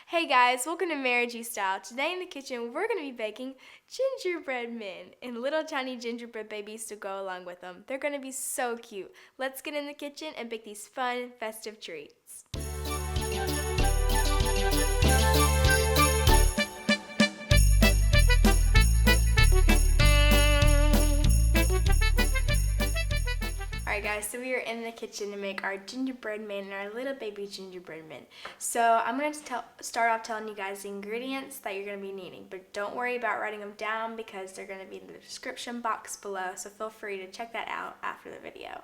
Hey guys, welcome to MariG Style. Today in the kitchen, we're going to be baking gingerbread men and little tiny gingerbread babies to go along with them. They're going to be so cute. Let's get in the kitchen and bake these fun, festive treats. Alright guys, so we are in the kitchen to make our gingerbread men and our little baby gingerbread men. So I'm going to start off telling you guys the ingredients that you're going to be needing. But don't worry about writing them down because they're going to be in the description box below. So feel free to check that out after the video.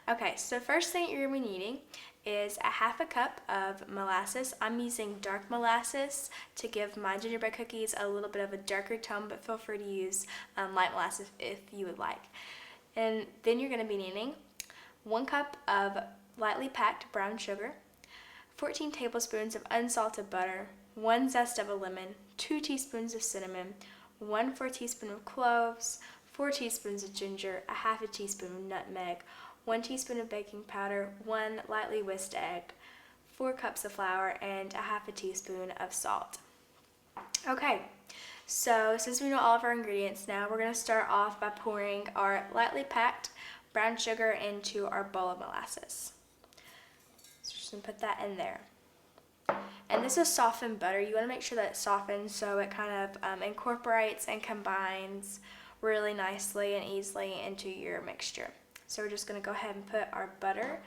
Okay, so the first thing you're going to be needing is a half a cup of molasses. I'm using dark molasses to give my gingerbread cookies a little bit of a darker tone, but feel free to use light molasses if you would like. And then you're going to be needing 1 cup of lightly packed brown sugar, 14 tablespoons of unsalted butter, 1 zest of a lemon, 2 teaspoons of cinnamon, 1/4 teaspoon of cloves, 4 teaspoons of ginger, a half a teaspoon of nutmeg, 1 teaspoon of baking powder, 1 lightly whisked egg, 4 cups of flour, and a half a teaspoon of salt. Okay. So since we know all of our ingredients now, we're going to start off by pouring our lightly packed brown sugar into our bowl of molasses. So just going to put that in there. And this is softened butter. You want to make sure that it softens so it kind of incorporates and combines really nicely and easily into your mixture. So we're just going to go ahead and put our butter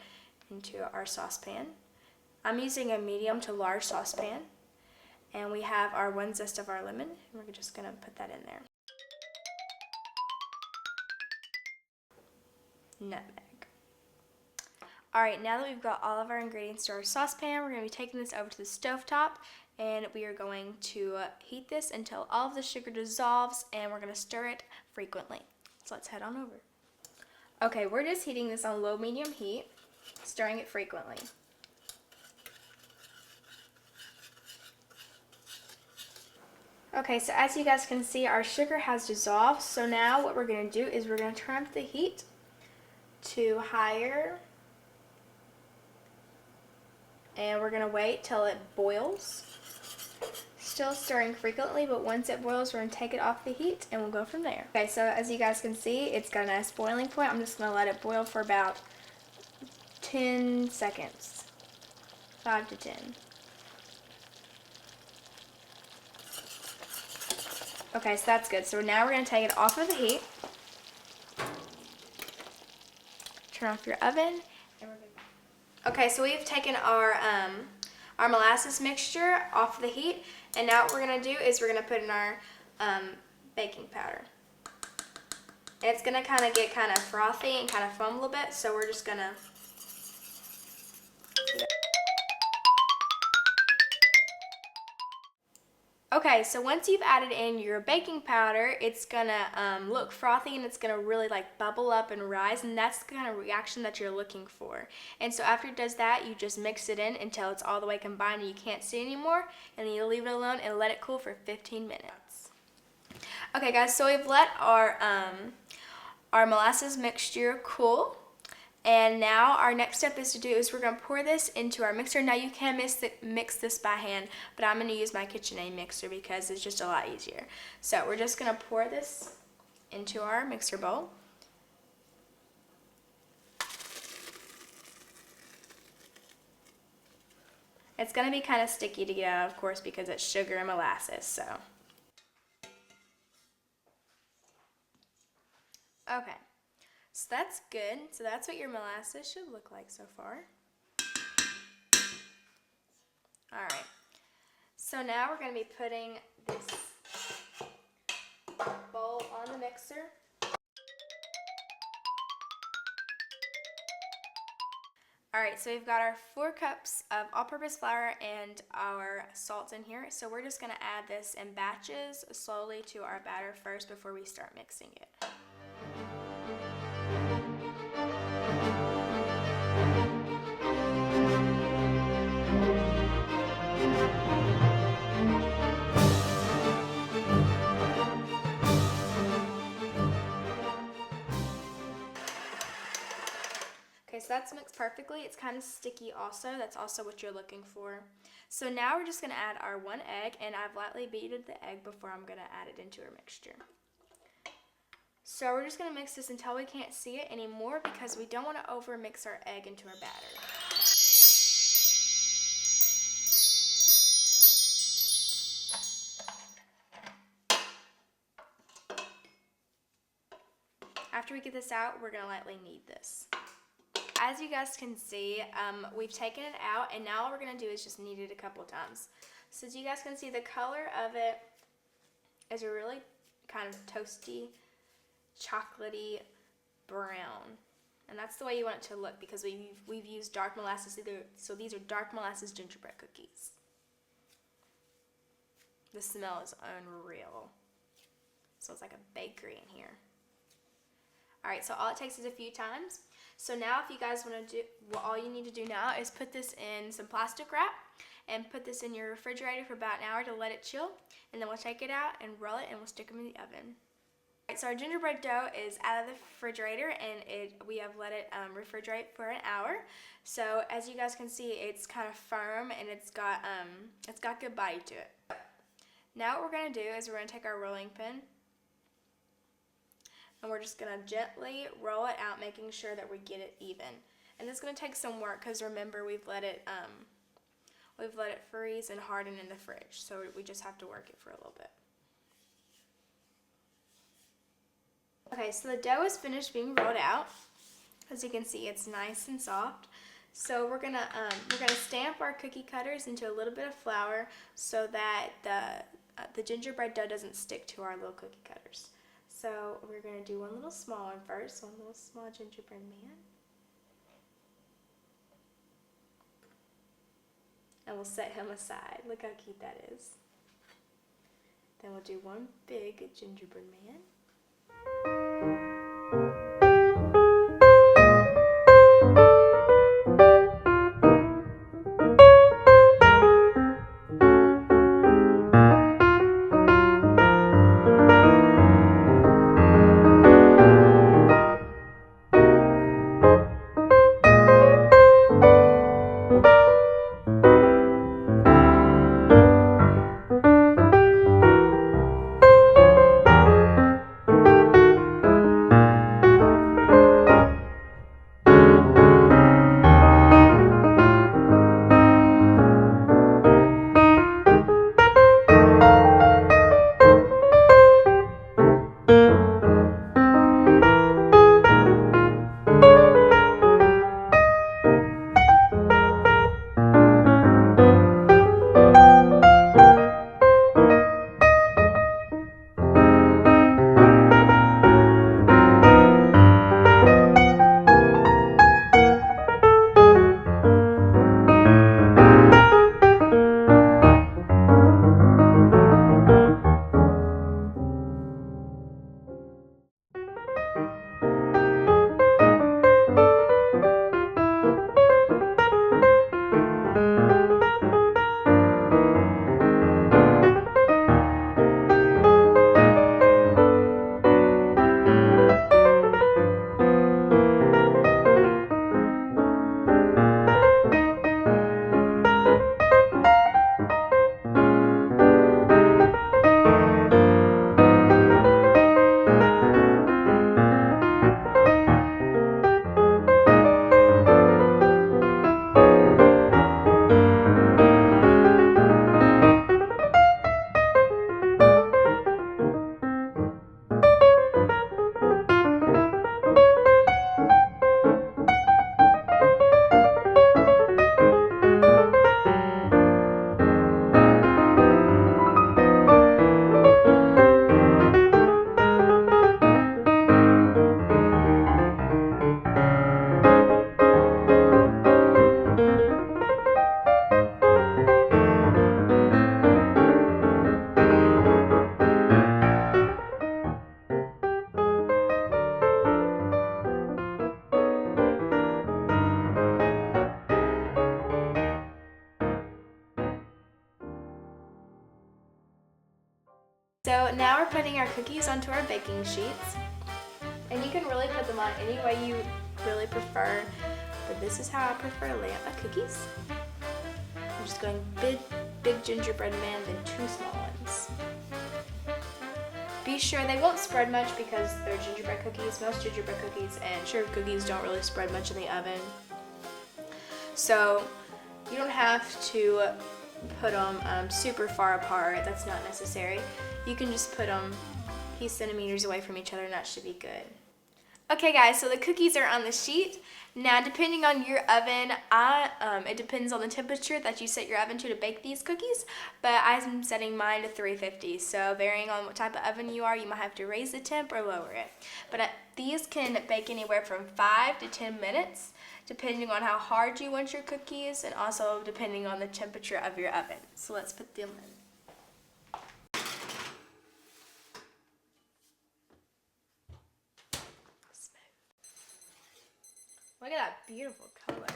into our saucepan. I'm using a medium to large saucepan. And we have our 1 zest of our lemon, and we're just going to put that in there. Nutmeg. Alright, now that we've got all of our ingredients to our saucepan, we're going to be taking this over to the stovetop, and we are going to heat this until all of the sugar dissolves, and we're going to stir it frequently. So let's head on over. Okay, we're just heating this on low-medium heat, stirring it frequently. Okay, so as you guys can see, our sugar has dissolved. So now what we're going to do is we're going to turn up the heat to higher. And we're going to wait till it boils. Still stirring frequently, but once it boils, we're going to take it off the heat and we'll go from there. Okay, so as you guys can see, it's got a nice boiling point. I'm just going to let it boil for about 10 seconds. 5 to 10. Okay, so that's good. So now we're going to take it off of the heat. Turn off your oven. And we're good. Okay, so we've taken our molasses mixture off the heat. And now what we're going to do is we're going to put in our baking powder. And it's going to kind of get kind of frothy and kind of foam a little bit. So we're just going to... Okay, so once you've added in your baking powder, it's gonna look frothy and it's gonna really like bubble up and rise, and that's the kind of reaction that you're looking for. And so after it does that, you just mix it in until it's all the way combined and you can't see anymore, and then you leave it alone and let it cool for 15 minutes. Okay guys, so we've let our molasses mixture cool. And now our next step is we're going to pour this into our mixer. Now you can mix this by hand, but I'm going to use my KitchenAid mixer because it's just a lot easier. So we're just going to pour this into our mixer bowl. It's going to be kind of sticky to get out, of course, because it's sugar and molasses. So. Okay. So that's good. So that's what your molasses should look like so far. Alright. So now we're going to be putting this bowl on the mixer. Alright, so we've got our 4 cups of all-purpose flour and our salt in here. So we're just going to add this in batches slowly to our batter first before we start mixing it. Okay, so that's mixed perfectly. It's kind of sticky also. That's also what you're looking for. So now we're just gonna add our 1 egg, and I've lightly beaten the egg before I'm gonna add it into our mixture. So we're just gonna mix this until we can't see it anymore because we don't wanna over mix our egg into our batter. After we get this out, we're gonna lightly knead this. As you guys can see, we've taken it out, and now all we're gonna do is just knead it a couple times. So as you guys can see, the color of it is a really kind of toasty, chocolatey brown. And that's the way you want it to look because we've used dark molasses either. So these are dark molasses gingerbread cookies. The smell is unreal. So it's like a bakery in here. All right, so all it takes is a few times. So now if you guys want to do, well, all you need to do now is put this in some plastic wrap and put this in your refrigerator for about an hour to let it chill. And then we'll take it out and roll it and we'll stick them in the oven. All right, so our gingerbread dough is out of the refrigerator and we have let it refrigerate for an hour. So as you guys can see, it's kind of firm and it's got good body to it. Now what we're gonna do is we're gonna take our rolling pin and we're just gonna gently roll it out, making sure that we get it even. And it's gonna take some work because remember we've let it freeze and harden in the fridge. So we just have to work it for a little bit. Okay, so the dough is finished being rolled out. As you can see, it's nice and soft. So we're gonna stamp our cookie cutters into a little bit of flour so that the gingerbread dough doesn't stick to our little cookie cutters. So we're gonna do one little small one first, one little small gingerbread man. And we'll set him aside. Look how cute that is. Then we'll do one big gingerbread man. So now we're putting our cookies onto our baking sheets. And you can really put them on any way you really prefer, but this is how I prefer to lay out my cookies. just going big gingerbread man, then 2 small ones. Be sure they won't spread much because they're gingerbread cookies. Most gingerbread cookies and sugar cookies don't really spread much in the oven. So you don't have to put them super far apart. That's not necessary. You can just put them a few centimeters away from each other and that should be good. Okay guys, so the cookies are on the sheet. Now depending on your oven, it depends on the temperature that you set your oven to bake these cookies, but I'm setting mine to 350. So varying on what type of oven you are, you might have to raise the temp or lower it. But these can bake anywhere from 5 to 10 minutes, depending on how hard you want your cookies and also depending on the temperature of your oven. So let's put them in. Look at that beautiful color.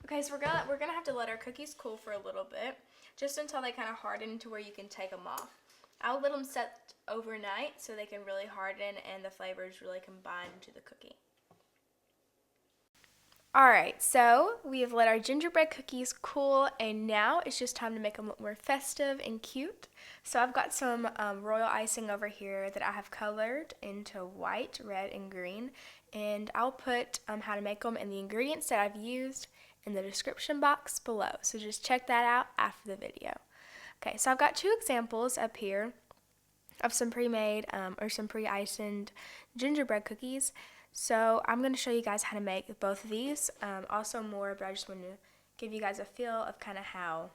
Okay, so we're gonna have to let our cookies cool for a little bit, just until they kind of harden to where you can take them off. I'll let them set overnight so they can really harden and the flavors really combine into the cookie. Alright, so we have let our gingerbread cookies cool and now it's just time to make them look more festive and cute. So I've got some royal icing over here that I have colored into white, red, and green. And I'll put how to make them and the ingredients that I've used in the description box below. So just check that out after the video. Okay, so I've got 2 examples up here of some pre-made or some pre-iced gingerbread cookies. So I'm going to show you guys how to make both of these, also more, but I just want to give you guys a feel of kind of how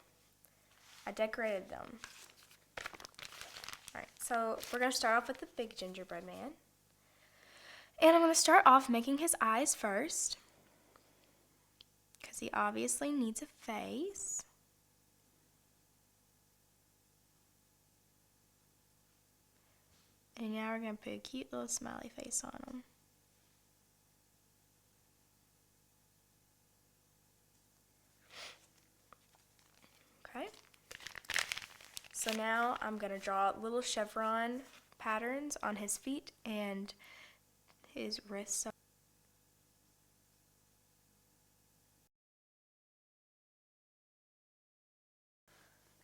I decorated them. Alright, so we're going to start off with the big gingerbread man. And I'm going to start off making his eyes first, because he obviously needs a face. And now we're going to put a cute little smiley face on him. Okay, so now I'm going to draw little chevron patterns on his feet and his wrists.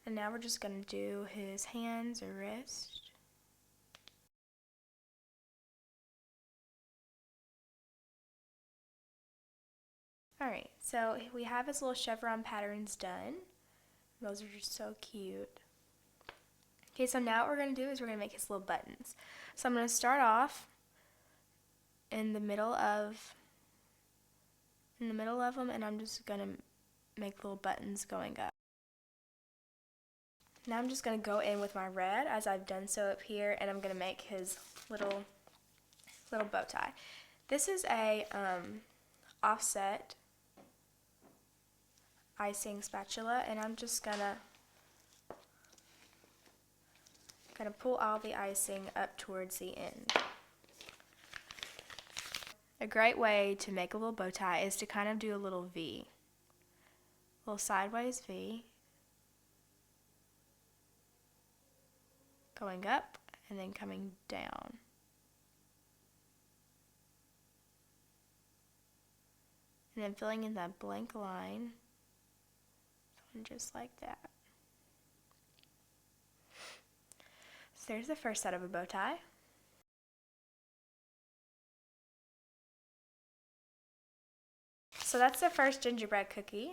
And now we're just going to do his hands or wrist. Alright, so we have his little chevron patterns done. Those are just so cute. Okay, so now what we're going to do is we're going to make his little buttons. So I'm going to start off in the middle of them, and I'm just going to make little buttons going up. Now I'm just going to go in with my red, as I've done so up here, and I'm going to make his little bow tie. This is a offset icing spatula, and I'm just gonna pull all the icing up towards the end. A great way to make a little bow tie is to kind of do a little V, a little sideways V, going up and then coming down. And then filling in that blank line, just like that. So there's the first set of a bow tie. So that's the first gingerbread cookie.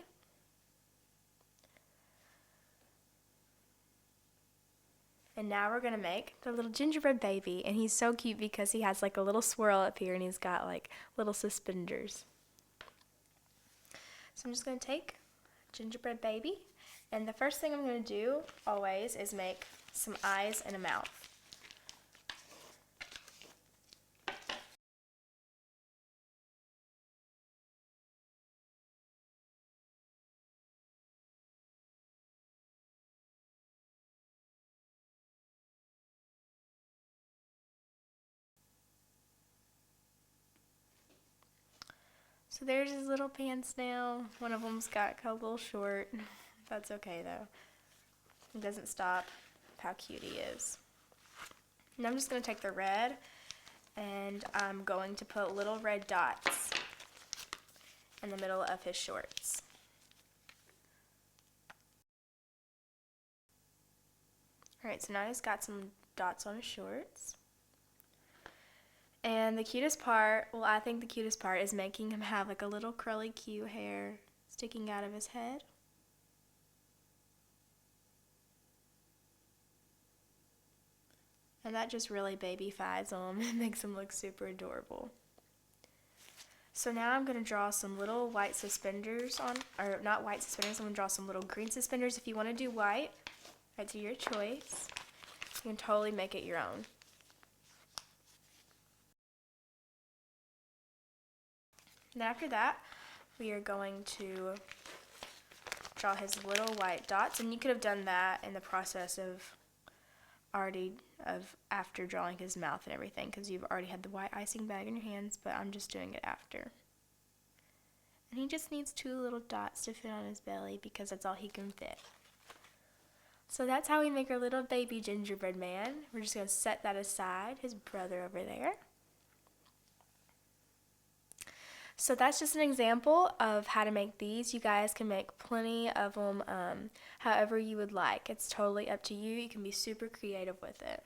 And now we're going to make the little gingerbread baby, and he's so cute because he has like a little swirl up here and he's got like little suspenders. So I'm just going to take gingerbread baby, and the first thing I'm going to do always is make some eyes and a mouth. So there's his little pants now. One of them's got a little short. That's okay though. It doesn't stop how cute he is. And I'm just going to take the red and I'm going to put little red dots in the middle of his shorts. Alright, so now he's got some dots on his shorts. And the cutest part, well, I think the cutest part is making him have like a little curly cute hair sticking out of his head. And that just really baby-fies him and makes him look super adorable. So now I'm going to draw some little white suspenders on, or not white suspenders, I'm going to draw some little green suspenders. If you want to do white, that's your choice. You can totally make it your own. And after that, we are going to draw his little white dots, and you could have done that in the process of after drawing his mouth and everything, because you've already had the white icing bag in your hands, but I'm just doing it after. And he just needs 2 little dots to fit on his belly because that's all he can fit. So that's how we make our little baby gingerbread man. We're just going to set that aside, his brother over there. So that's just an example of how to make these. You guys can make plenty of them however you would like. It's totally up to you. You can be super creative with it.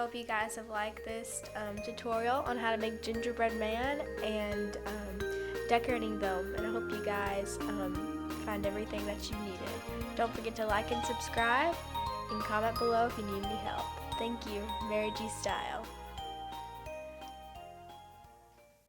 Hope you guys have liked this tutorial on how to make gingerbread man and decorating them. And I hope you guys find everything that you needed. Don't forget to like and subscribe and comment below if you need any help. Thank you. MariG style.